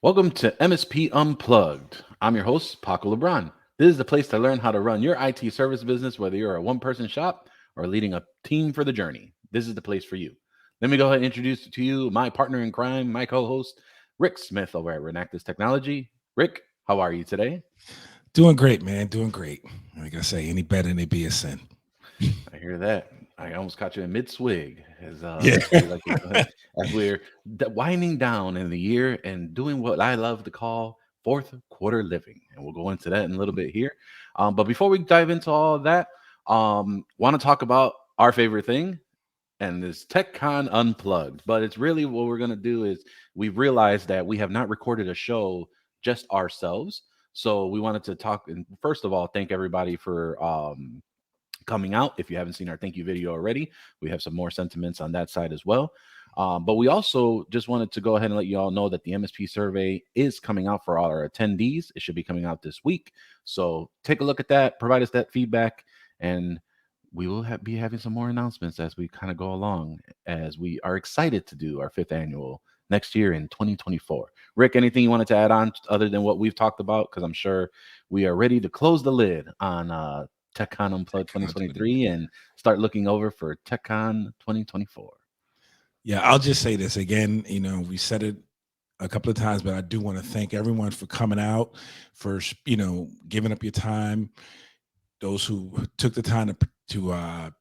Welcome to MSP Unplugged. I'm your host, Paco Lebron. This is the place to learn how to run your IT service business, whether you're a one-person shop or leading a team for the journey. This is the place for you. Let me go ahead and introduce to you my partner in crime, my co-host, Rick Smith over at Renactus Technology. Rick, how are you today? Doing great, man. Doing great. Like I say, any better than it be a sin. I hear that. I almost caught you in mid swig, Yeah. as we like to, as we're winding down in the year and doing what I love to call fourth quarter living, and we'll go into that in a little bit here. But before we dive into all of that, want to talk about our favorite thing, and this TechCon Unplugged. But it's really what we're gonna do is we've realized that we have not recorded a show just ourselves, so we wanted to talk and first of all thank everybody for coming out. If you haven't seen our thank you video already, we have some more sentiments on that side as well. But we also just wanted to go ahead and let you all know that the MSP survey is coming out for all our attendees. It should be coming out this week. So take a look at that, provide us that feedback, and we will be having some more announcements as we kind of go along, as we are excited to do our fifth annual next year in 2024. Rick, anything you wanted to add on other than what we've talked about? Because I'm sure we are ready to close the lid on TechCon Unplugged TechCon 2023 and start looking over for TechCon 2024. Yeah, I'll just say this again. We said it a couple of times, but I do want to thank everyone for coming out, for giving up your time. Those who took the time to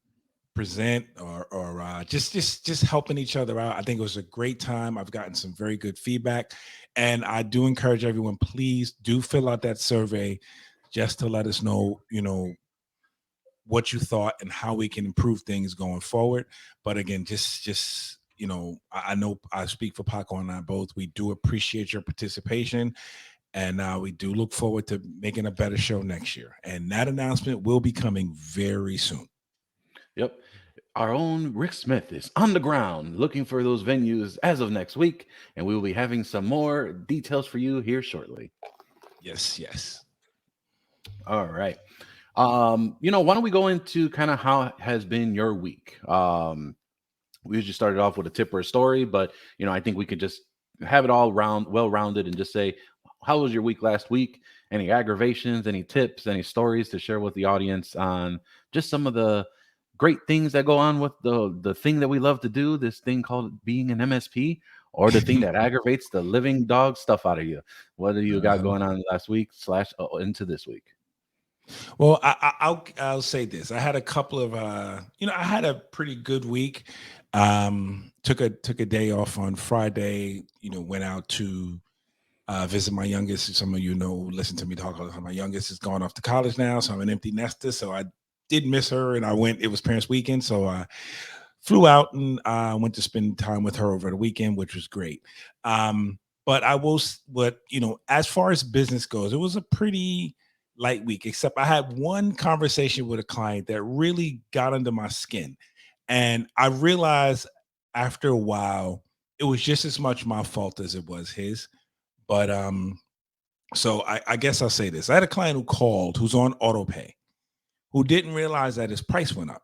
present or just helping each other out. I think it was a great time. I've gotten some very good feedback, and I do encourage everyone, please do fill out that survey just to let us know, what you thought and how we can improve things going forward. But again, just I know I speak for Paco and I both. We do appreciate your participation, and we do look forward to making a better show next year. And that announcement will be coming very soon. Yep. Our own Rick Smith is on the ground looking for those venues as of next week, and we will be having some more details for you here shortly. Yes, yes. All right. Why don't we go into kind of how has been your week? We usually started off with a tip or a story, but I think we could just have it all well rounded, and just say, how was your week last week? Any aggravations, any tips, any stories to share with the audience on just some of the great things that go on with the thing that we love to do, this thing called being an MSP, or the thing that aggravates the living dog stuff out of you. What do you got Uh-huh. going on last week slash into this week? Well, I'll say this. I had a couple of I had a pretty good week. Took a day off on Friday. Went out to visit my youngest. Some of listen to me talk all the time. My youngest is going off to college now, so I'm an empty nester. So I did miss her, and I went. It was parents' weekend, so I flew out and went to spend time with her over the weekend, which was great. But as far as business goes, it was a pretty light week, except I had one conversation with a client that really got under my skin. And I realized after a while, it was just as much my fault as it was his. But so I guess I'll say this. I had a client who called who's on auto pay, who didn't realize that his price went up.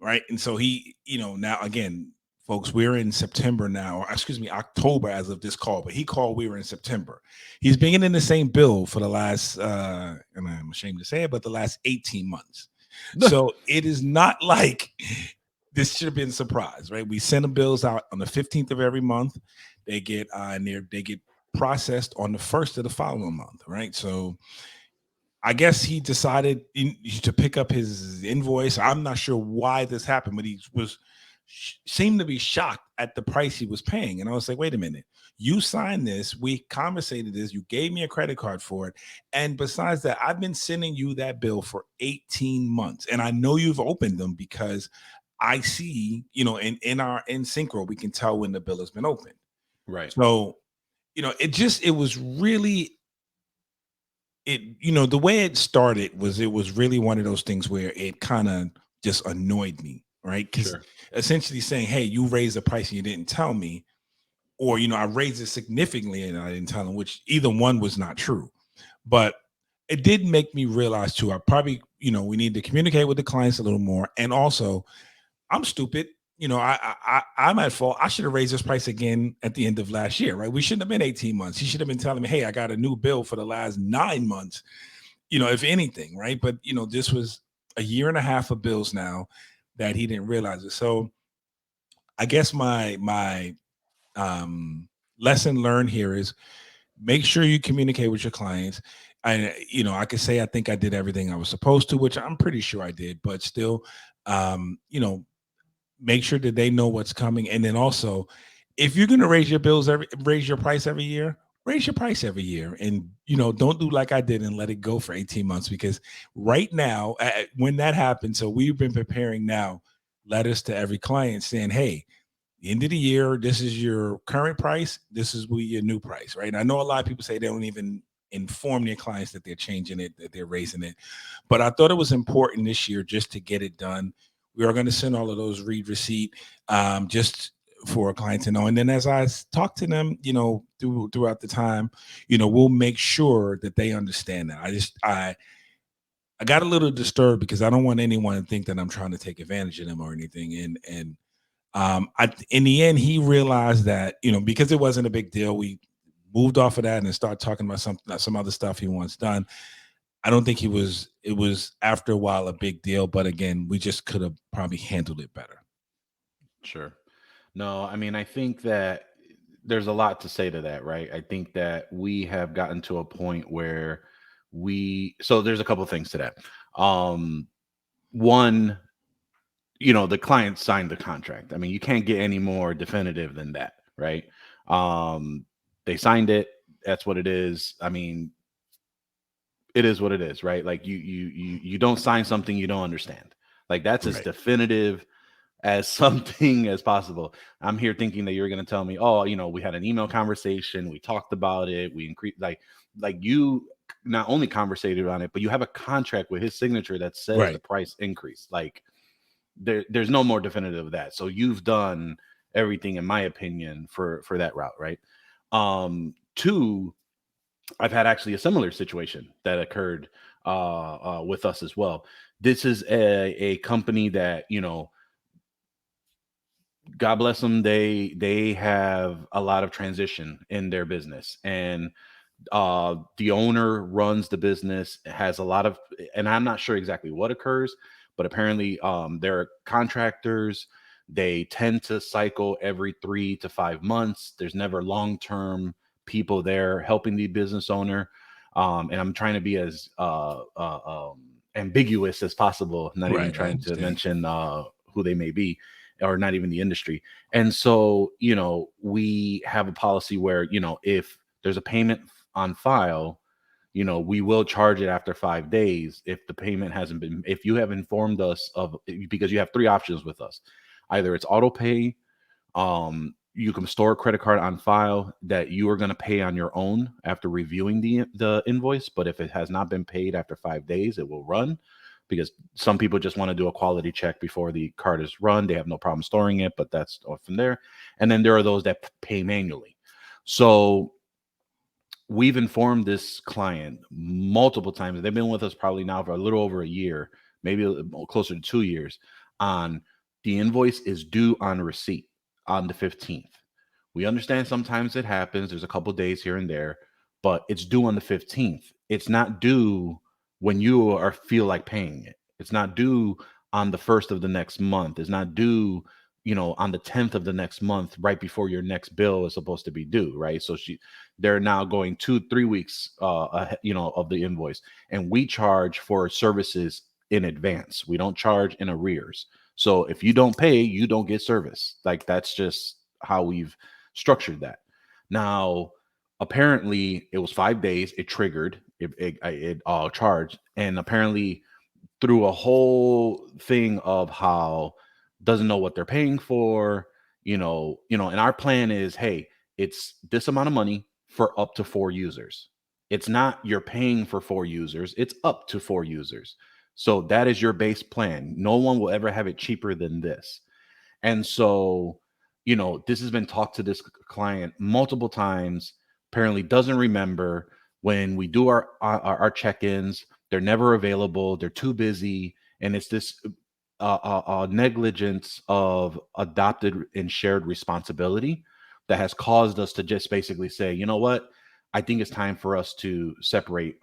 Right. And so he, now again, folks, we're in September now, or excuse me, October as of this call, but he called, we were in September. He's been in the same bill for the last, and I'm ashamed to say it, but the last 18 months. So it is not like this should have been a surprise, right? We send the bills out on the 15th of every month. They get, they get processed on the first of the following month, right? So I guess he decided to pick up his invoice. I'm not sure why this happened, but he seemed to be shocked at the price he was paying. And I was like, wait a minute, you signed this. We conversated this. You gave me a credit card for it. And besides that, I've been sending you that bill for 18 months. And I know you've opened them because I see, in our in Synchro, we can tell when the bill has been opened. Right. So, it was really, the way it started was, it was really one of those things where it kind of just annoyed me, right? Because Sure. essentially saying, hey, you raised the price and you didn't tell me, or I raised it significantly and I didn't tell him, which either one was not true. But it did make me realize too, I probably, we need to communicate with the clients a little more. And also, I'm stupid. I'm at fault. I should have raised this price again at the end of last year, right? We shouldn't have been 18 months. He should have been telling me, hey, I got a new bill for the last 9 months, if anything, right? But this was a year and a half of bills now that he didn't realize it. So I guess my lesson learned here is make sure you communicate with your clients. I could say I think I did everything I was supposed to, which I'm pretty sure I did, but still, um, you know, make sure that they know what's coming. And then also, if you're going to raise your price every year, raise your price every year. And, don't do like I did and let it go for 18 months, because right now, when that happens, so we've been preparing now letters to every client saying, hey, the end of the year, this is your current price. This is your new price, right? And I know a lot of people say they don't even inform their clients that they're changing it, that they're raising it. But I thought it was important this year just to get it done. We are going to send all of those read receipt, just for a client to know. And then as I talk to them, throughout the time, we'll make sure that they understand that. I got a little disturbed because I don't want anyone to think that I'm trying to take advantage of them or anything. In the end, he realized that, because it wasn't a big deal, we moved off of that and started talking about some other stuff he wants done. I don't think it was after a while a big deal, but again, we just could have probably handled it better. Sure. No, I mean, I think that there's a lot to say to that, right? I think that we have gotten to a point where so there's a couple of things to that. One, the client signed the contract. I mean, you can't get any more definitive than that, right? Um, they signed it. That's what it is. I mean, it is what it is, right? Like you don't sign something you don't understand. Like that's as Right. definitive as something as possible. I'm here thinking that you're going to tell me, oh, we had an email conversation, we talked about it, we increased, like you not only conversated on it, but you have a contract with his signature that says the Right. price increase. Like there's no more definitive of that. So you've done everything, in my opinion, for that route, right? Two, I've had actually a similar situation that occurred with us as well. This is a company that, God bless them, they have a lot of transition in their business, and the owner runs the business, has a lot of, and I'm not sure exactly what occurs, but apparently they're contractors. They tend to cycle every 3 to 5 months. There's never long-term people there helping the business owner. And I'm trying to be as ambiguous as possible, not even Right. I trying to understand. mention who they may be, or not even the industry. And so, we have a policy where, if there's a payment on file, we will charge it after 5 days if the payment hasn't been, if you have informed us of, because you have three options with us. Either it's auto pay, you can store a credit card on file that you are going to pay on your own after reviewing the invoice, but if it has not been paid after 5 days, it will run, because some people just want to do a quality check before the card is run. They have no problem storing it, but that's off from there. And then there are those that pay manually. So we've informed this client multiple times. They've been with us probably now for a little over a year, maybe closer to 2 years, on the invoice is due on receipt on the 15th. We understand sometimes it happens. There's a couple days here and there, but it's due on the 15th. It's not due when you are feel like paying it. It's not due on the first of the next month. It's not due, on the 10th of the next month, right before your next bill is supposed to be due, right? So they're now going 2-3 weeks, of the invoice, and we charge for services in advance. We don't charge in arrears. So if you don't pay, you don't get service. Like that's just how we've structured that. Now, apparently, it was 5 days. It triggered. It charged, and apparently, through a whole thing of how doesn't know what they're paying for, and our plan is, hey, it's this amount of money for up to 4 users. It's not you're paying for 4 users, it's up to 4 users. So that is your base plan. No one will ever have it cheaper than this. And so, this has been talked to this client multiple times. Apparently, doesn't remember. When we do our check-ins, they're never available. They're too busy, and it's this. negligence of adopted and shared responsibility that has caused us to just basically say, you know what, I think it's time for us to separate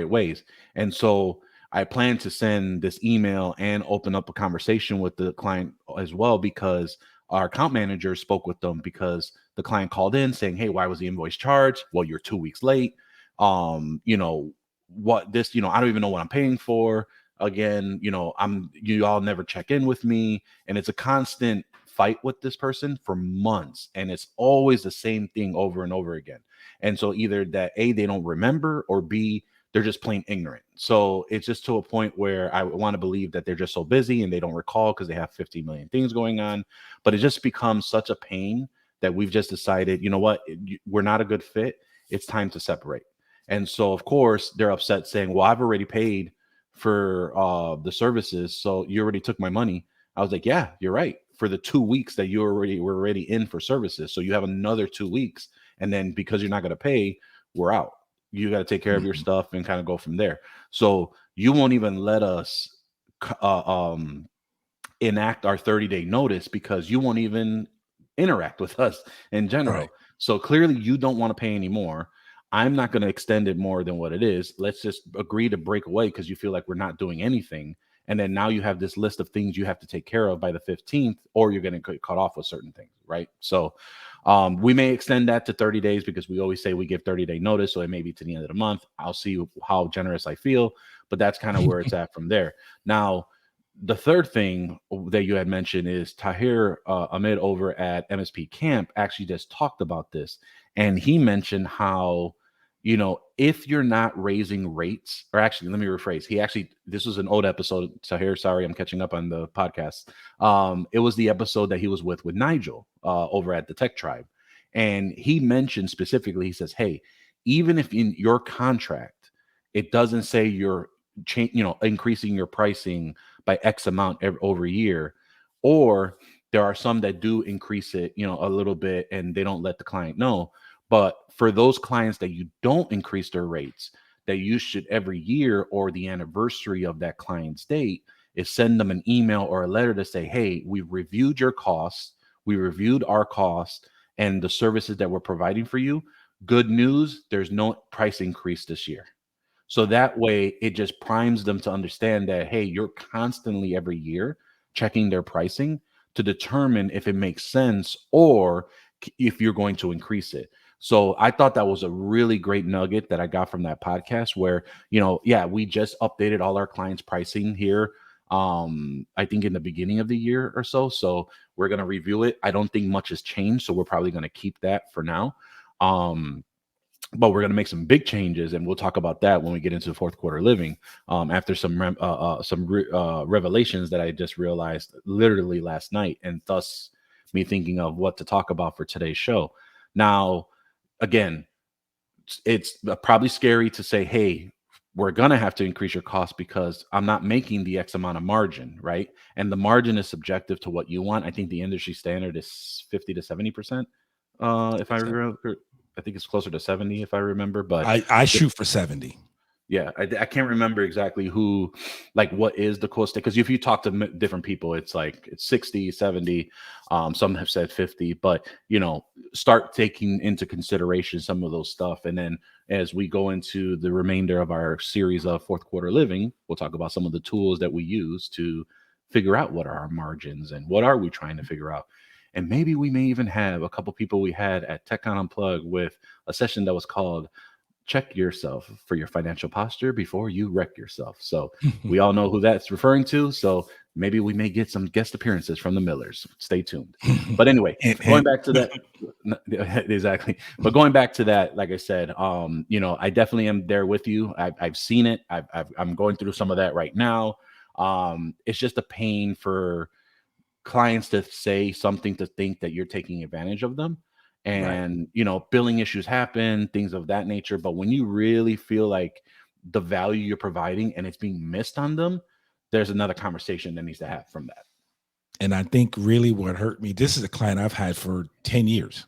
ways. And so I plan to send this email and open up a conversation with the client as well, because our account manager spoke with them because the client called in saying, hey, why was the invoice charged? Well, you're 2 weeks late. You know, what this, you know, I don't even know what I'm paying for. Again, you know, you all never check in with me. And it's a constant fight with this person for months. And it's always the same thing over and over again. And so either that A, they don't remember, or B, they're just plain ignorant. So it's just to a point where I want to believe that they're just so busy and they don't recall because they have 50 million things going on. But it just becomes such a pain that we've just decided, you know what, we're not a good fit. It's time to separate. And so, of course, they're upset saying, well, I've already paid for the services. So you already took my money. I was like, yeah, you're right. For the 2 weeks that you were already in for services. So you have another 2 weeks. And then because you're not going to pay, we're out. You got to take care of your Mhm. stuff and kind of go from there. So you won't even let us uh, um, enact our 30-day notice because you won't even interact with us in Right. general. So clearly you don't want to pay anymore. I'm not going to extend it more than what it is. Let's just agree to break away because you feel like we're not doing anything. And then now you have this list of things you have to take care of by the 15th, or you're going to get cut off with certain things, right? So we may extend that to 30 days because we always say we give 30-day notice. So it may be to the end of the month. I'll see how generous I feel, but that's kind of where it's at from there. Now, the third thing that you had mentioned is Tahir Ahmed over at MSP Camp actually just talked about this. And he mentioned how, you know, if you're not raising rates, or actually, let me rephrase. This was an old episode. Tahir, sorry, I'm catching up on the podcast. It was the episode that he was with Nigel over at the Tech Tribe. And he mentioned specifically, he says, hey, even if in your contract, it doesn't say you're increasing your pricing by X amount over a year, or there are some that do increase it, a little bit, and they don't let the client know. But for those clients that you don't increase their rates, that you should every year or the anniversary of that client's date is send them an email or a letter to say, hey, we've reviewed your costs, we reviewed our costs and the services that we're providing for you. Good news, there's no price increase this year. So that way it just primes them to understand that, hey, you're constantly every year checking their pricing to determine if it makes sense or if you're going to increase it. So I thought that was a really great nugget that I got from that podcast where, yeah, we just updated all our clients' pricing here. I think in the beginning of the year or so. So we're going to review it. I don't think much has changed. So we're probably going to keep that for now. But we're going to make some big changes, and we'll talk about that when we get into the fourth quarter living. After some revelations that I just realized literally last night, and thus me thinking of what to talk about for today's show. Now, again, it's probably scary to say, "Hey, we're going to have to increase your cost because I'm not making the X amount of margin, right?" And the margin is subjective to what you want. I think the industry standard is 50 to 70%. If I So remember, I think it's closer to 70 if I remember, but I shoot for 70. yeah, I can't remember exactly who, like, what is the cost, because if you talk to different people, it's like it's 60, 70. Some have said 50, but start taking into consideration some of those stuff. And then as we go into the remainder of our series of fourth quarter living, we'll talk about some of the tools that we use to figure out what are our margins and what are we trying to figure out. And maybe we may even have a couple people we had at TechCon Unplugged with a session that was called check yourself for your financial posture before you wreck yourself. So we all know who that's referring to. So maybe we may get some guest appearances from the Millers. Stay tuned. But anyway, Hint, going hint. back to that, exactly. But going back to that, like I said, I definitely am there with you. I've seen it. I'm going through some of that right now. It's just a pain for clients to say something to think that you're taking advantage of them. Right. And billing issues happen, things of that nature, but when you really feel like the value you're providing and it's being missed on them, there's another conversation that needs to happen from that. And I think really what hurt me, this is a client I've had for 10 years.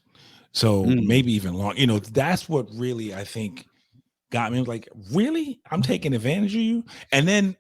So Mm. maybe even long, that's what really I think got me. Like, really? I'm taking advantage of you. And then,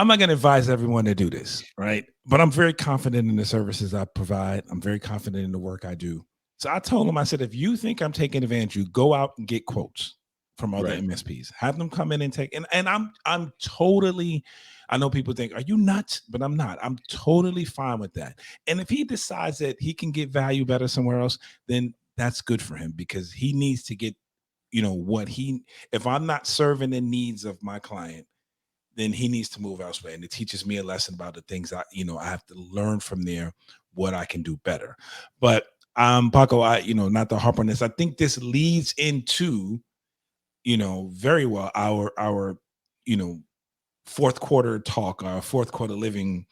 I'm not going to advise everyone to do this, right? But I'm very confident in the services I provide. I'm very confident in the work I do. So I told him, I said, if you think I'm taking advantage, you go out and get quotes from other Right. MSPs. Have them come in and take. And I'm totally. I know people think, are you nuts? But I'm not. I'm totally fine with that. And if he decides that he can get value better somewhere else, then that's good for him because he needs to get, what he. If I'm not serving the needs of my client, then he needs to move elsewhere. And it teaches me a lesson about the things I have to learn from there, what I can do better. But Paco, not to harp on this, I think this leads into, very well our, you know, fourth quarter talk, our fourth quarter living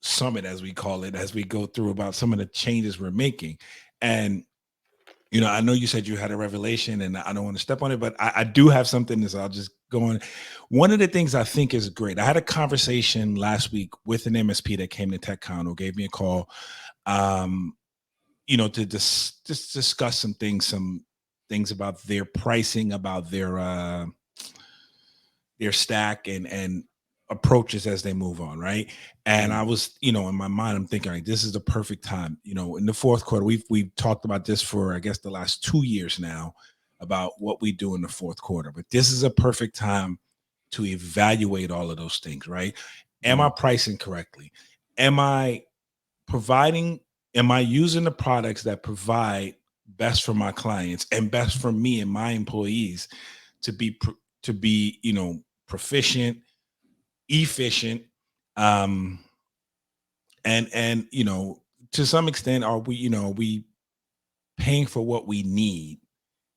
summit, as we call it, as we go through about some of the changes we're making. And I know you said you had a revelation and I don't want to step on it, but I do have something, so I'll just go on. One of the things I think is great. I had a conversation last week with an MSP that came to TechCon who gave me a call, to just discuss some things about their pricing, about their stack and approaches as they move on, right? And I was, in my mind, I'm thinking like this is the perfect time. In the fourth quarter, we've talked about this for I guess the last 2 years now about what we do in the fourth quarter. But this is a perfect time to evaluate all of those things, right? Am I pricing correctly? Am I providing, am I using the products that provide best for my clients and best for me and my employees to be proficient, efficient, um and to some extent are we paying for what we need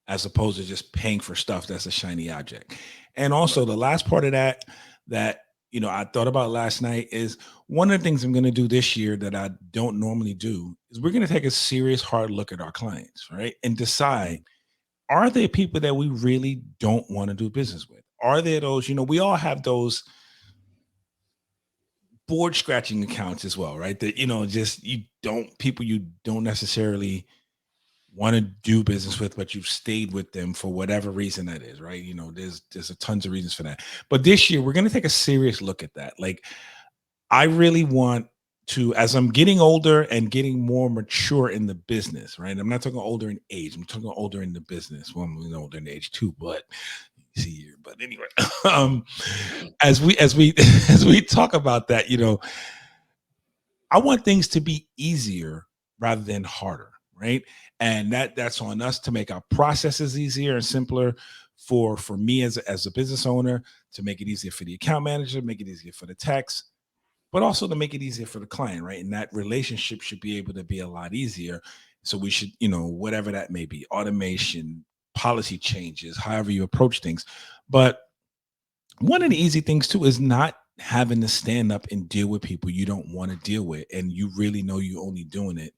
as opposed to just paying for stuff that's a shiny object. And also Right. the last part of that I thought about last night is one of the things I'm going to do this year that I don't normally do is we're going to take a serious hard look at our clients, right? And decide, are there people that we really don't want to do business with? Are there those, we all have those board scratching accounts as well, right? That, just people you don't necessarily want to do business with, but you've stayed with them for whatever reason that is, right? There's a tons of reasons for that. But this year we're going to take a serious look at that. Like, I really want to, as I'm getting older and getting more mature in the business, right? I'm not talking older in age. I'm talking older in the business. Well, I'm older in age too, but see here. But anyway, as we as we talk about that, I want things to be easier rather than harder, right? And that's on us to make our processes easier and simpler for me as a business owner, to make it easier for the account manager, make it easier for the techs, but also to make it easier for the client, right? And that relationship should be able to be a lot easier. So we should, whatever that may be, automation, policy changes, however you approach things. But one of the easy things too is not having to stand up and deal with people you don't want to deal with, and you really know you're only doing it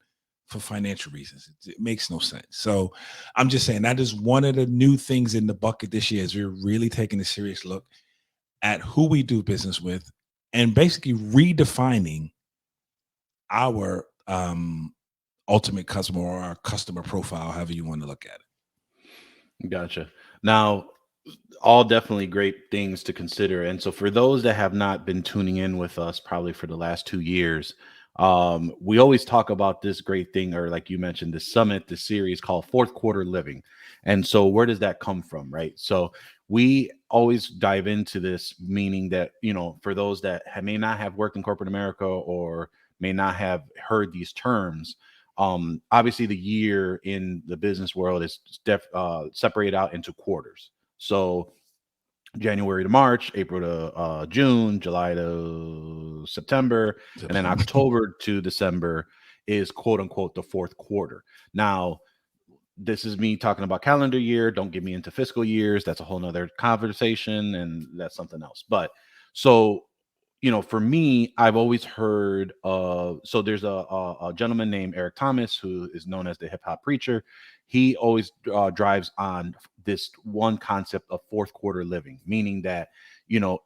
for financial reasons. It makes no sense. So I'm just saying that is one of the new things in the bucket this year is we're really taking a serious look at who we do business with and basically redefining our ultimate customer or our customer profile, however you want to look at Gotcha. Now, all definitely great things to consider. And so, for those that have not been tuning in with us, probably for the last 2 years, we always talk about this great thing, or like you mentioned, the summit, the series called Fourth Quarter Living. And so, where does that come from, right? So, we always dive into this, meaning that, for those that may not have worked in corporate America or may not have heard these terms, obviously the year in the business world is separated out into quarters. So January to March, April to June, July to September, and then it. October to December is quote unquote the fourth quarter. Now, this is me talking about calendar year. Don't get me into fiscal years. That's a whole nother conversation, and that's something else. But so, for me, I've always heard so there's a gentleman named Eric Thomas who is known as the hip hop preacher. He always drives on this one concept of fourth quarter living, meaning that,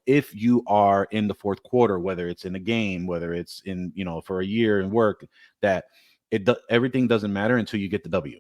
if you are in the fourth quarter, whether it's in a game, whether it's in, for a year in work, that everything doesn't matter until you get the W,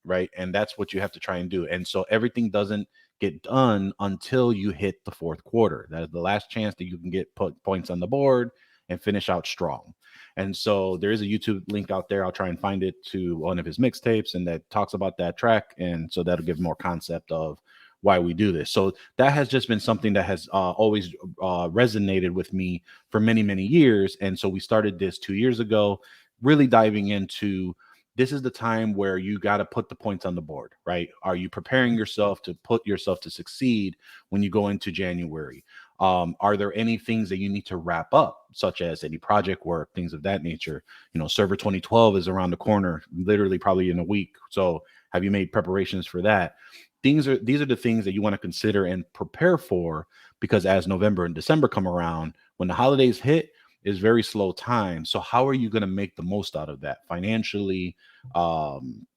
right? And that's what you have to try and do. And so everything doesn't get done until you hit the fourth quarter. That is the last chance that you can get put points on the board and finish out strong. And so there is a YouTube link out there. I'll try and find it to one of his mixtapes, and that talks about that track. And so that'll give more concept of why we do this. So that has just been something that has always resonated with me for many, many years. And so we started this 2 years ago, really diving into this is the time where you got to put the points on the board, right? Are you preparing yourself to put yourself to succeed when you go into January? Are there any things that you need to wrap up, such as any project work, things of that nature? Server 2012 is around the corner, literally probably in a week. So have you made preparations for that? These are the things that you want to consider and prepare for, because as November and December come around, when the holidays hit, is very slow time. So how are you going to make the most out of that financially, um,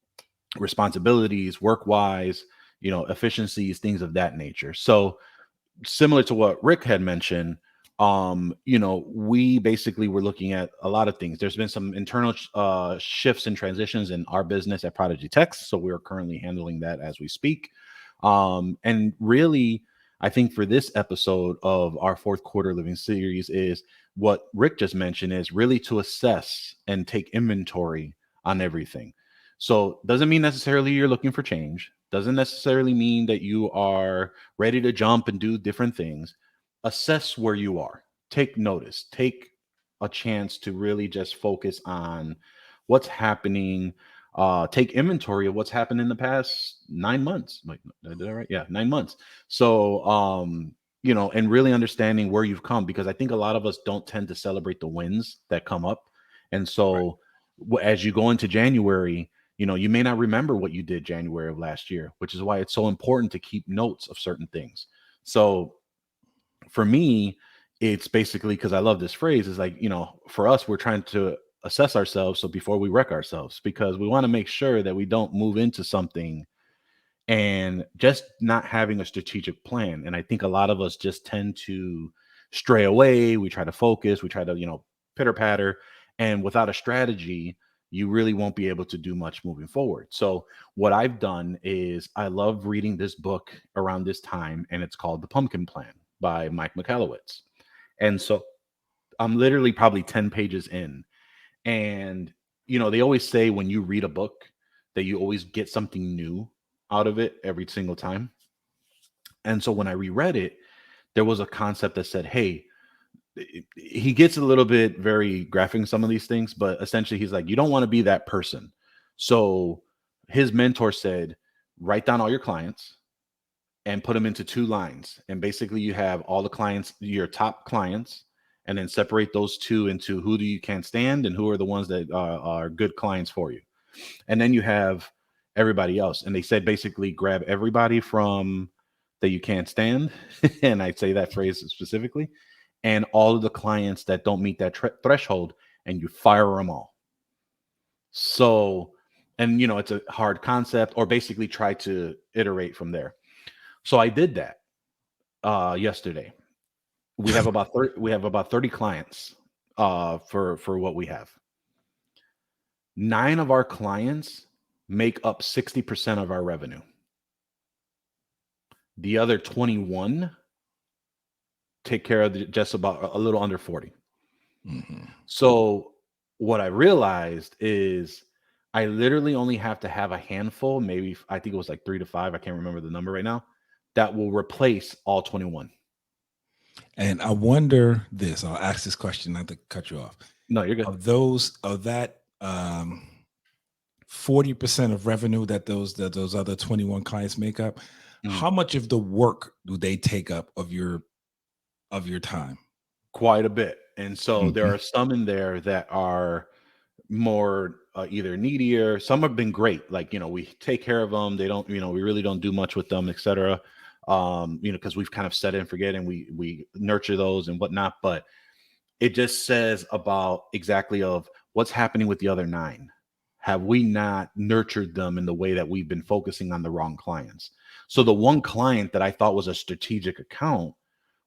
responsibilities, work wise, efficiencies, things of that nature? So similar to what Rick had mentioned, we basically were looking at a lot of things. There's been some internal shifts and transitions in our business at ProdigyTeks, so we are currently handling that as we speak. And really, I think for this episode of our fourth quarter living series is what Rick just mentioned, is really to assess and take inventory on everything. So doesn't mean necessarily you're looking for change. Doesn't necessarily mean that you are ready to jump and do different things. Assess where you are. Take notice. Take a chance to really just focus on what's happening. Take inventory of what's happened in the past 9 months. Like, did I do that right? Yeah, 9 months. So, and really understanding where you've come, because I think a lot of us don't tend to celebrate the wins that come up. And so, as you go into January, you may not remember what you did January of last year, which is why it's so important to keep notes of certain things. So for me, it's basically, because I love this phrase, is like, for us, we're trying to assess ourselves. So before we wreck ourselves, because we want to make sure that we don't move into something and just not having a strategic plan. And I think a lot of us just tend to stray away. We try to focus, we try to, pitter patter. And without a strategy, you really won't be able to do much moving forward. So what I've done is I love reading this book around this time, and it's called The Pumpkin Plan by Mike Michalowicz. And so I'm literally probably 10 pages in. And, they always say when you read a book that you always get something new out of it every single time. And so when I reread it, there was a concept that said, hey, he gets a little bit very graphic in some of these things, but essentially he's like, you don't want to be that person. So his mentor said, write down all your clients and put them into two lines. And basically you have all the clients, your top clients, and then separate those two into who do you can't stand and who are the ones that are good clients for you. And then you have everybody else. And they said basically grab everybody from that you can't stand. And I say that phrase specifically, and all of the clients that don't meet that threshold, and you fire them all. So, and it's a hard concept, or basically try to iterate from there. So I did that yesterday. We have about 30 clients for what we have. 9 of our clients make up 60% of our revenue. The other 21 take care of just about a little under 40. Mm-hmm. So what I realized is I literally only have to have a handful, maybe I think it was like 3 to 5, I can't remember the number right now, that will replace all 21. And I wonder this, I'll ask this question, not to cut you off. No, you're good. Of that 40% of revenue that those other 21 clients make up, how much of the work do they take up of your time? Quite a bit. And so there are some in there that are more either needier. Some have been great. Like, we take care of them. They don't, we really don't do much with them, etc. Because we've kind of set it and forget, and we nurture those and whatnot. But it just says about exactly of what's happening with the other 9. Have we not nurtured them in the way that we've been focusing on the wrong clients? So the one client that I thought was a strategic account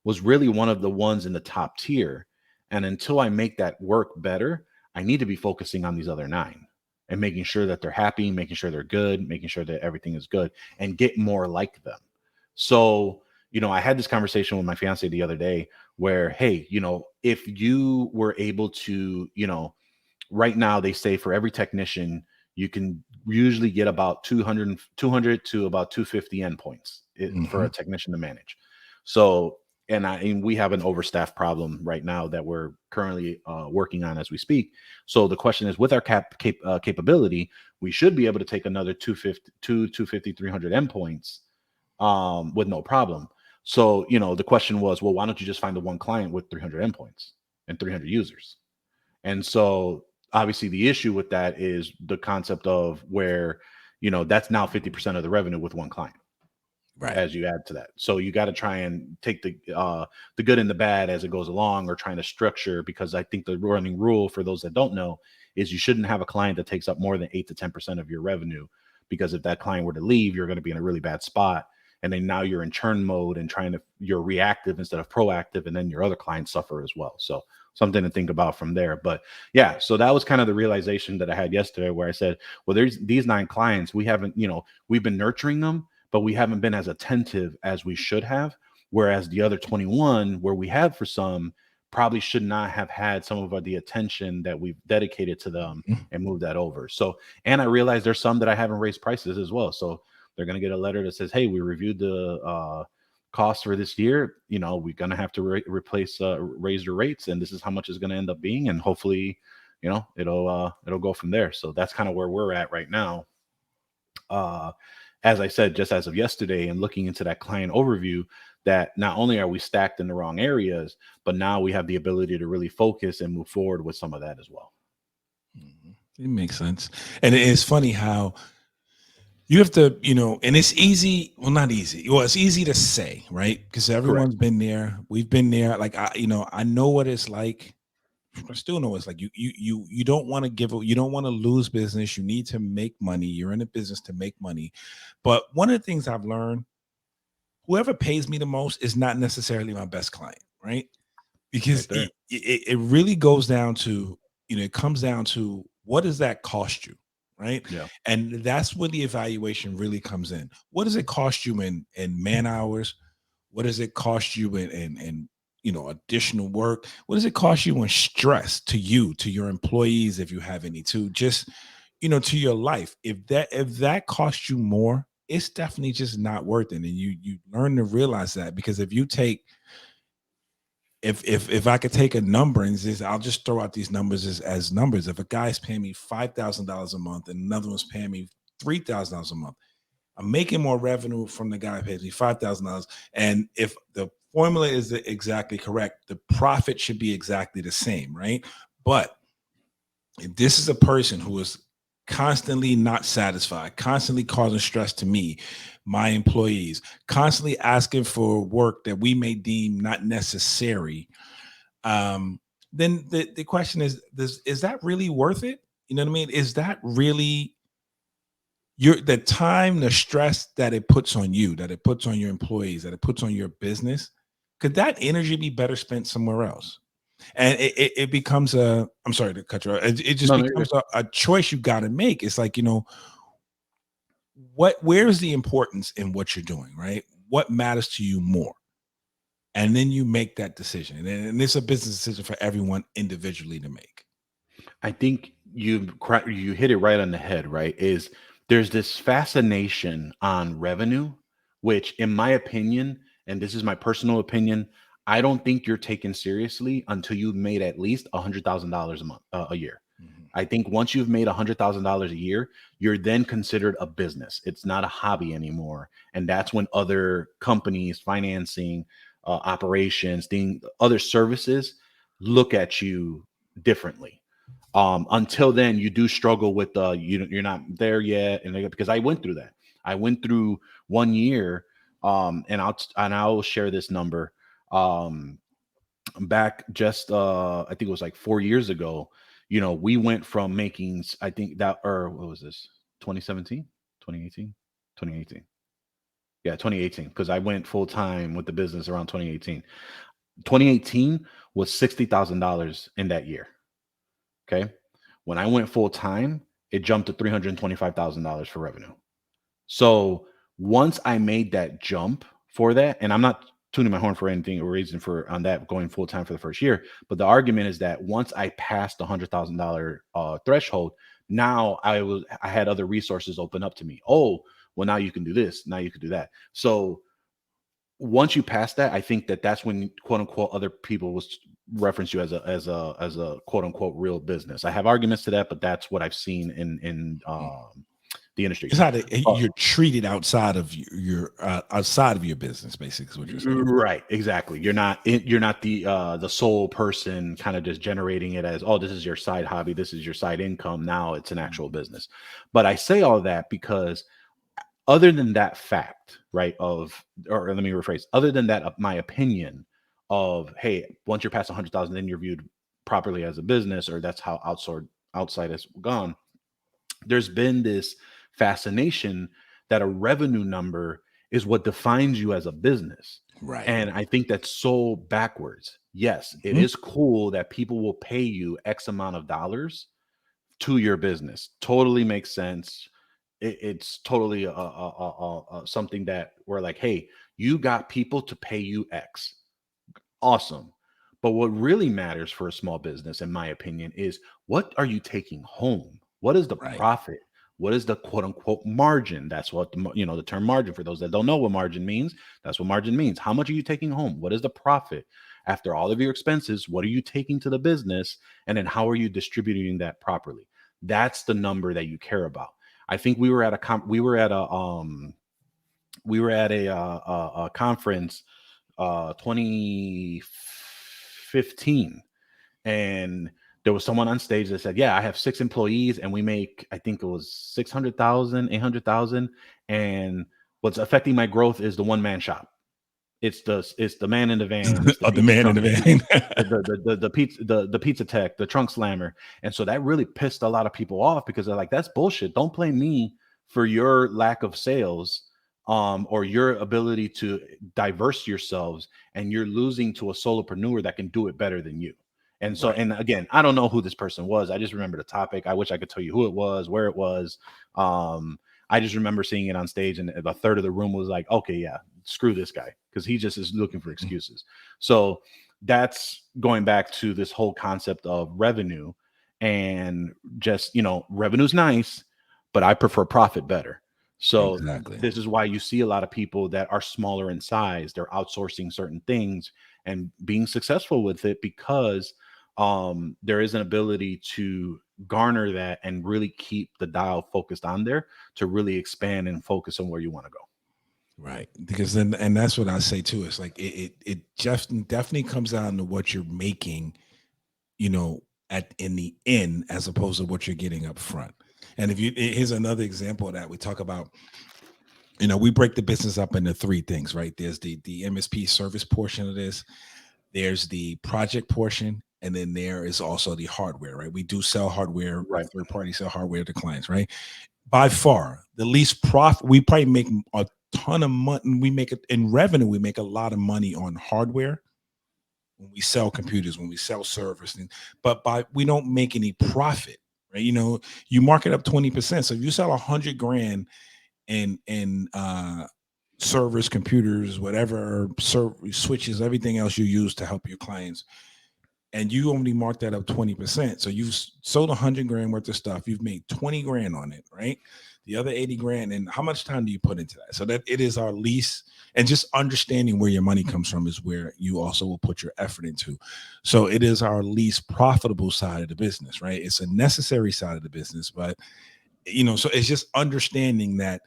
was really one of the ones in the top tier. And until I make that work better, I need to be focusing on these other 9 and making sure that they're happy, making sure they're good, making sure that everything is good, and get more like them. So, I had this conversation with my fiance the other day where, hey, if you were able to, right now they say for every technician, you can usually get about 200 to about 250 endpoints for Hmm. a technician to manage. So, and we have an overstaff problem right now that we're currently working on as we speak. So the question is, with our capability, we should be able to take another 250 300 endpoints with no problem. So, the question was, well, why don't you just find the one client with 300 endpoints and 300 users? And so obviously the issue with that is the concept of where, that's now 50% of the revenue with one client Right. as you add to that. So you got to try and take the good and the bad as it goes along, or trying to structure, because I think the running rule for those that don't know is you shouldn't have a client that takes up more than 8 to 10% of your revenue, because if that client were to leave, you're going to be in a really bad spot. And then now you're in churn mode and you're reactive instead of proactive, and then your other clients suffer as well. So something to think about from there. But yeah, so that was kind of the realization that I had yesterday, where I said, well, there's these 9 clients, we haven't, we've been nurturing them, but we haven't been as attentive as we should have. Whereas the other 21, where we have for some, probably should not have had some of the attention that we've dedicated to them Mhm. and moved that over. So, and I realized there's some that I haven't raised prices as well. So they're going to get a letter that says, hey, we reviewed the cost for this year. We're going to have to raise your rates, and this is how much it's going to end up being. And hopefully, it'll go from there. So that's kind of where we're at right now. uh, as I said, just as of yesterday, and looking into that client overview, that not only are we stacked in the wrong areas, but now we have the ability to really focus and move forward with some of that as well. Mhm. It makes sense. And it's funny how you have to, and it's easy. Well, not easy. Well, it's easy to say, right? Because Correct. everyone's been there. We've been there. Like I know what it's like. I still know it's like you don't want to you don't want to lose business. You need to make money. You're in a business to make money. But one of the things I've learned, whoever pays me the most is not necessarily my best client, right? Because Right there. it really goes down to, it comes down to what does that cost you, right? Yeah. And that's when the evaluation really comes in. What does it cost you in man hours? What does it cost you in additional work? What does it cost you in stress to you, to your employees, if you have any, to just to your life? If that costs you more, it's definitely just not worth it. And you learn to realize that, because if you take if I could take a number and just, I'll just throw out these numbers as numbers. If a guy's paying me $5,000 a month and another one's paying me $3,000 a month, I'm making more revenue from the guy who pays me $5,000. And if the formula is exactly correct, the profit should be exactly the same, right? But if this is a person who is constantly not satisfied, constantly causing stress to me, my employees, constantly asking for work that we may deem not necessary, um, then the question is that really worth it? You know what I mean? Is that really the time, the stress that it puts on you, that it puts on your employees, that it puts on your business? Could that energy be better spent somewhere else? And it becomes I'm sorry to cut you off. It just No, no, you're good. becomes a choice you got to make. It's like, where's the importance in what you're doing, right? What matters to you more? And then you make that decision. And it's a business decision for everyone individually to make. I think you hit it right on the head, right? Is there's this fascination on revenue, which in my opinion, and this is my personal opinion, I don't think you're taken seriously until you've made at least $100,000 a month, a year. Mhm. I think once you've made $100,000 a year, you're then considered a business. It's not a hobby anymore, and that's when other companies, financing, operations, other services look at you differently. Until then, you do struggle with you're not there yet, and because I went through that. I went through 1 year, and I will share this number. Um, back just I think it was like 4 years ago. We went from making I think that, or what was this, 2017, 2018, 2018. Yeah, 2018, because I went full time with the business around 2018. 2018 was $60,000 in that year. Okay. When I went full time, it jumped to $325,000 for revenue. So once I made that jump for that. And I'm not tuning my horn for anything or reason for on that going full time for the first year. But the argument is that once I passed the $100,000 threshold, now I had other resources open up to me. Oh, well, now you can do this. Now you can do that. So once you pass that, I think that that's when quote unquote other people was reference you as a quote unquote real business. I have arguments to that, but that's what I've seen in the industry. It's how Uh, you're treated outside of your outside of your business, basically, is what you're saying. right, exactly. You're not the sole person kind of just generating it as, oh, this is your side hobby, this is your side income. Now it's an actual business. But I say all that because other than that fact, right, or let me rephrase, other than that, my opinion of, hey, once you're past 100,000, then you're viewed properly as a business, or that's how outside has gone. There's been this fascination that a revenue number is what defines you as a business. Right. And I think that's so backwards. Yes, it Mhm. is cool that people will pay you X amount of dollars to your business. Totally makes sense. It's totally something that we're like, hey, you got people to pay you X. Awesome. But what really matters for a small business, in my opinion, is what are you taking home? What is the Right. profit? What is the quote unquote margin? That's what the term margin, for those that don't know what margin means. That's what margin means. How much are you taking home? What is the profit after all of your expenses? What are you taking to the business? And then how are you distributing that properly? That's the number that you care about. I think we were at a conference 2015, and there was someone on stage that said, yeah, I have 6 employees and we make, I think it was 600,000, 800,000, and what's affecting my growth is the one-man shop. It's the man in the van, it's the Oh, the pizza man in truck, the van. the pizza tech, the trunk slammer. And so that really pissed a lot of people off because they're like, that's bullshit. Don't blame me for your lack of sales, or your ability to diverse yourselves, and you're losing to a solopreneur that can do it better than you. And so, Right. and again, I don't know who this person was. I just remember the topic. I wish I could tell you who it was, where it was. I just remember seeing it on stage, and a third of the room was like, okay, yeah, screw this guy, because he just is looking for excuses. So that's going back to this whole concept of revenue, and just, revenue's nice, but I prefer profit better. So Exactly. this is why you see a lot of people that are smaller in size, they're outsourcing certain things and being successful with it, because there is an ability to garner that and really keep the dial focused on there to really expand and focus on where you want to go. Right. Because then, and that's what I say too. It's like it just definitely comes down to what you're making, at in the end, as opposed to what you're getting up front. And here's another example of that. We talk about, we break the business up into three things, right? There's the MSP service portion of this, there's the project portion, and then there is also the hardware, right? We do sell hardware, Right. third party sell hardware to clients, right? By far the least profit. We probably make a ton of money. We make it in revenue. We make a lot of money on hardware when we sell computers, when we sell servers, but we don't make any profit, right? You mark it up 20%. So if you sell 100 grand and servers, computers, whatever, switches, everything else you use to help your clients, and you only mark that up 20%. So you've sold 100 grand worth of stuff. You've made 20 grand on it, right? The other 80 grand. And how much time do you put into that? So that it is our least, and just understanding where your money comes from is where you also will put your effort into. So it is our least profitable side of the business, right? It's a necessary side of the business, but so it's just understanding that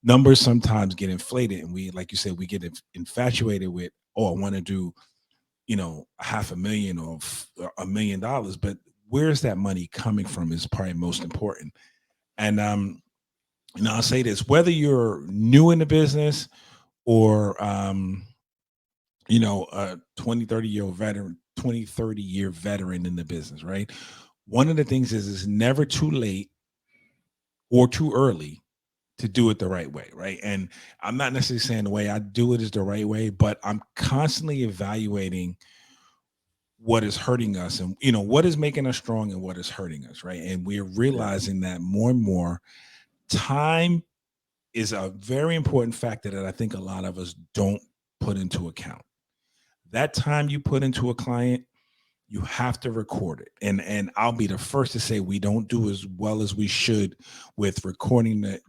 numbers sometimes get inflated, and we, like you said, we get infatuated with, oh, I want to do, 500,000 or $1 million, but where's that money coming from is probably most important. And I'll say this: whether you're new in the business or a 20-30 year veteran, 20-30 year veteran in the business, right? One of the things is it's never too late or too early to do it the right way, right? And I'm not necessarily saying the way I do it is the right way, but I'm constantly evaluating what is hurting us, and what is making us strong and what is hurting us, right? And we're Yeah. realizing that more and more. Time is a very important factor that I think a lot of us don't put into account. That time you put into a client, you have to record it. And I'll be the first to say we don't do as well as we should with recording the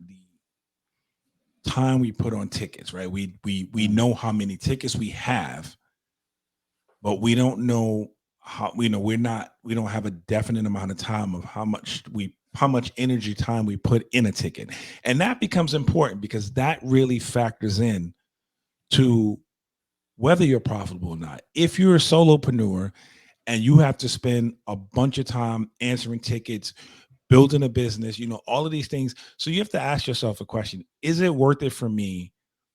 time we put on tickets, right? We know how many tickets we have, but we don't know how, we don't have a definite amount of time of how much energy time we put in a ticket. And that becomes important because that really factors in to whether you're profitable or not. If you're a solopreneur and you have to spend a bunch of time answering tickets, building a business, all of these things. So you have to ask yourself a question. Is it worth it for me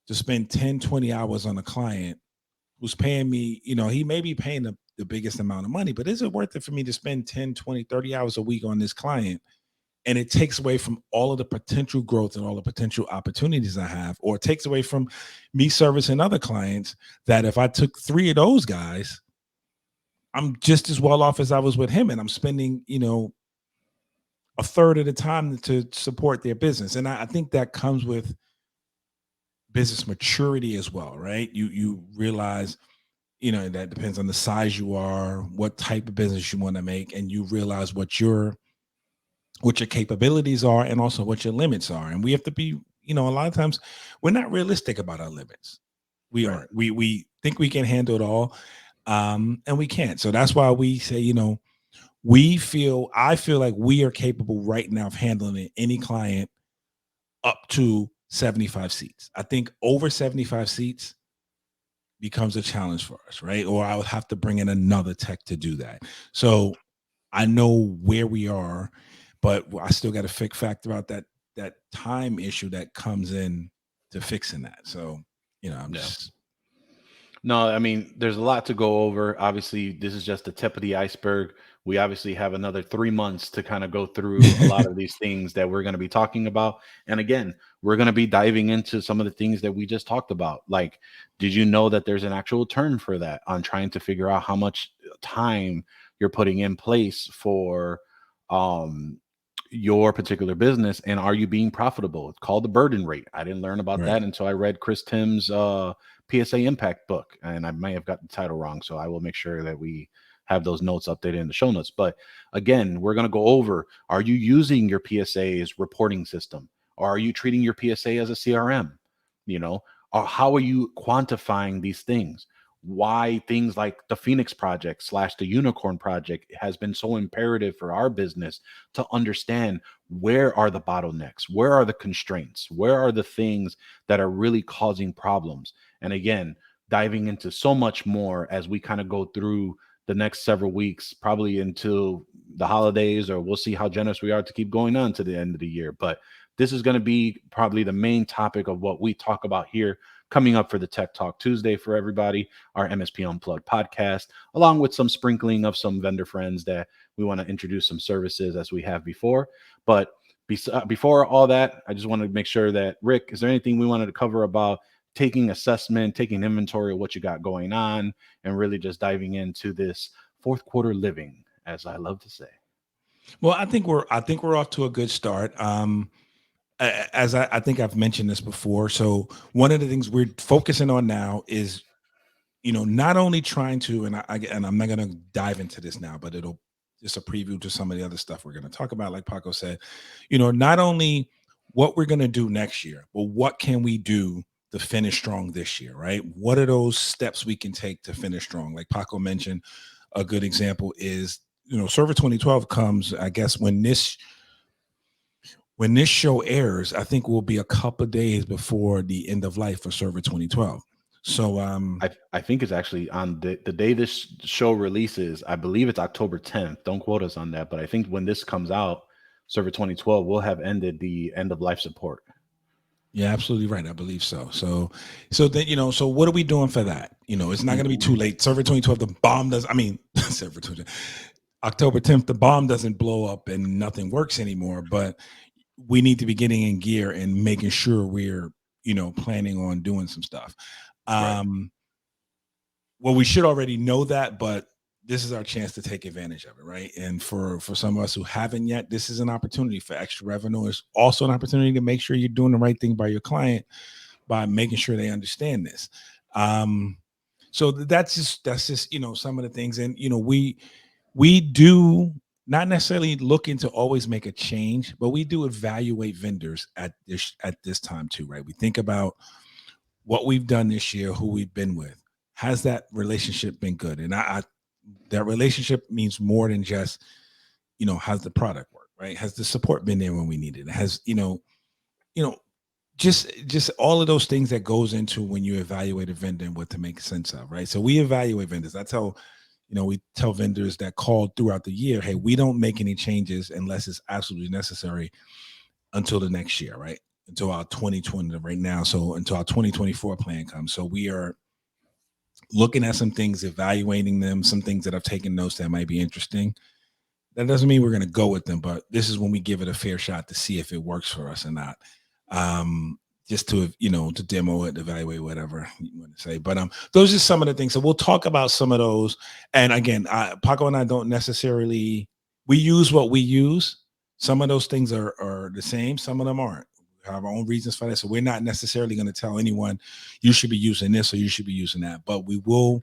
to spend 10, 20 hours on a client who's paying me, he may be paying the biggest amount of money, but is it worth it for me to spend 10, 20, 30 hours a week on this client? And it takes away from all of the potential growth and all the potential opportunities I have, or it takes away from me servicing other clients that if I took 3 of those guys, I'm just as well off as I was with him. And I'm spending, a third of the time to support their business. And I think that comes with business maturity as well, right? You realize, that depends on the size you are, what type of business you want to make, and you realize what your capabilities are and also what your limits are. And we have to be, a lot of times we're not realistic about our limits. We Right. aren't. We think we can handle it all. And we can't. So that's why we say, I feel like we are capable right now of handling any client up to 75 seats. I think over 75 seats becomes a challenge for us, right? Or I would have to bring in another tech to do that. So I know where we are, but I still got to factor out that time issue that comes in to fixing that. So, I'm Yeah. just No, I mean, there's a lot to go over. Obviously, this is just the tip of the iceberg. We obviously have another 3 months to kind of go through a lot of these things that we're going to be talking about. And again, we're going to be diving into some of the things that we just talked about. Like, did you know that there's an actual term for that on trying to figure out how much time you're putting in place for um your particular business, and are you being profitable? It's called the burden rate. I didn't learn about right. that until I read Chris Tim's PSA Impact book, and I may have got the title wrong, so I will make sure that we have those notes updated in the show notes. But again, we're going to go over: are you using your PSA's reporting system, or are you treating your PSA as a CRM? You know, or how are you quantifying these things? Why things like the Phoenix Project / the Unicorn Project has been so imperative for our business to understand: where are the bottlenecks, where are the constraints, where are the things that are really causing problems. And again, diving into so much more as we kind of go through the next several weeks, probably until the holidays, or we'll see how generous we are to keep going on to the end of the year. But this is going to be probably the main topic of what we talk about here coming up for the Tech Talk Tuesday for everybody, our MSP Unplugged podcast, along with some sprinkling of some vendor friends that we want to introduce some services as we have before. But before all that, I just want to make sure that, Rick, is there anything we wanted to cover about taking assessment, taking inventory of what you got going on, and really just diving into this fourth quarter living, as I love to say? Well, I think we're off to a good start. As I think I've mentioned this before. So one of the things we're focusing on now is, not only trying to, and I'm not going to dive into this now, but it'll just a preview to some of the other stuff we're going to talk about. Like Paco said, not only what we're going to do next year, but what can we do to finish strong this year, right? What are those steps we can take to finish strong? Like Paco mentioned, a good example is, Server 2012 comes, I guess, when this show airs, I think will be a couple of days before the end of life for Server 2012. So I think it's actually on the day this show releases. I believe it's October 10th. Don't quote us on that, but I think when this comes out, Server 2012 will have ended the end of life support. yeah, absolutely right. I believe so. So then, so what are we doing for that? It's not going to be too late. Server 2012, the bomb does. I mean, Server 2012, October 10th, the bomb doesn't blow up and nothing works anymore. But we need to be getting in gear and making sure we're, planning on doing some stuff. Right. Well, we should already know that, but this is our chance to take advantage of it, right? And for some of us who haven't yet, this is an opportunity for extra revenue. It's also an opportunity to make sure you're doing the right thing by your client by making sure they understand this. So that's just some of the things, and we do not necessarily looking to always make a change, but we do evaluate vendors at this time too, right? We think about what we've done this year, who we've been with. Has that relationship been good? And that relationship means more than just how's the product work, right? Has the support been there when we need it? Has you know just all of those things that goes into when you evaluate a vendor and what to make sense of, right? So we evaluate vendors. We tell vendors that call throughout the year, hey, we don't make any changes unless it's absolutely necessary until the next year, right? Until our 2020 right now. So until our 2024 plan comes. So we are looking at some things, evaluating them, some things that I've taken notes that might be interesting. That doesn't mean we're going to go with them, but this is when we give it a fair shot to see if it works for us or not. Just to demo it, evaluate, whatever you want to say. But those are some of the things. So we'll talk about some of those. And again, Paco and I don't necessarily, we use what we use. Some of those things are the same. Some of them aren't. We have our own reasons for that. So we're not necessarily going to tell anyone you should be using this or you should be using that. But we will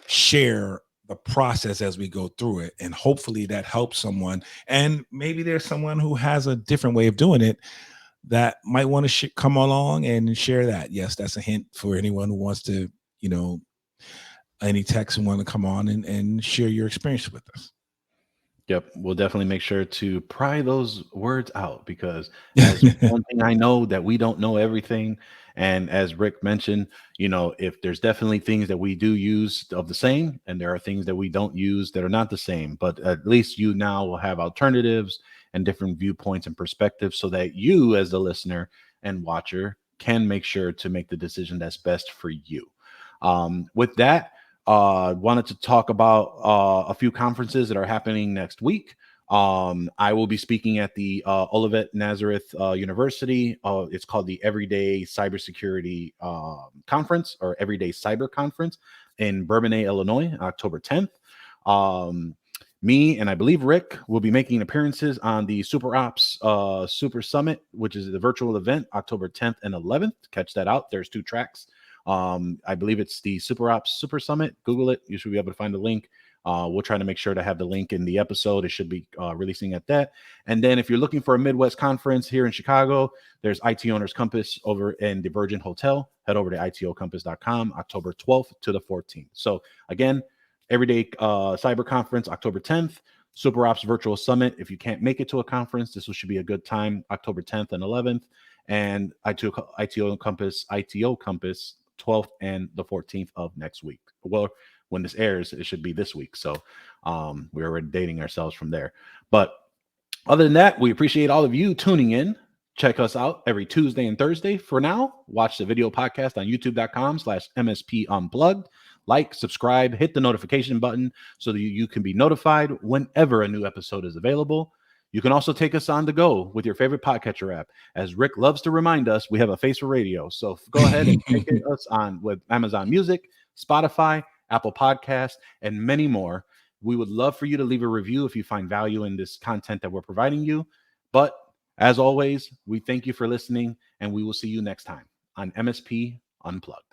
share the process as we go through it, and hopefully that helps someone. And maybe there's someone who has a different way of doing it that might want to come along and share that. Yes, that's a hint for anyone who wants to, any techs who want to come on and share your experience with us. Yep, we'll definitely make sure to pry those words out, because as one thing I know, that we don't know everything. And as Rick mentioned, if there's definitely things that we do use of the same, and there are things that we don't use that are not the same, but at least you now will have alternatives and different viewpoints and perspectives, so that you as the listener and watcher can make sure to make the decision that's best for you. With that, wanted to talk about a few conferences that are happening next week. I will be speaking at the Olivet Nazareth University. It's called the Everyday Cybersecurity Conference, or Everyday Cyber Conference, in Bourbonnais, Illinois, October 10th. Me and I believe Rick will be making appearances on the Super Ops Super Summit, which is the virtual event, October 10th and 11th. Catch that out. There's 2 tracks. I believe it's the Super Ops Super Summit. Google it. You should be able to find the link. We'll try to make sure to have the link in the episode. It should be releasing at that. And then if you're looking for a Midwest conference here in Chicago, there's IT Owners Compass over in the Virgin Hotel. Head over to itocompass.com, October 12th to the 14th. So again, Everyday Cyber Conference, October 10th. Super Ops Virtual Summit. If you can't make it to a conference, this should be a good time, October 10th and 11th. And ITO Compass 12th and the 14th of next week. Well, when this airs, it should be this week. So we're already dating ourselves from there. But other than that, we appreciate all of you tuning in. Check us out every Tuesday and Thursday. For now, watch the video podcast on youtube.com/MSP Unplugged. Like, subscribe, hit the notification button so that you can be notified whenever a new episode is available. You can also take us on the go with your favorite podcatcher app. As Rick loves to remind us, we have a face for radio. So go ahead and take us on with Amazon Music, Spotify, Apple Podcasts, and many more. We would love for you to leave a review if you find value in this content that we're providing you. But as always, we thank you for listening, and we will see you next time on MSP Unplugged.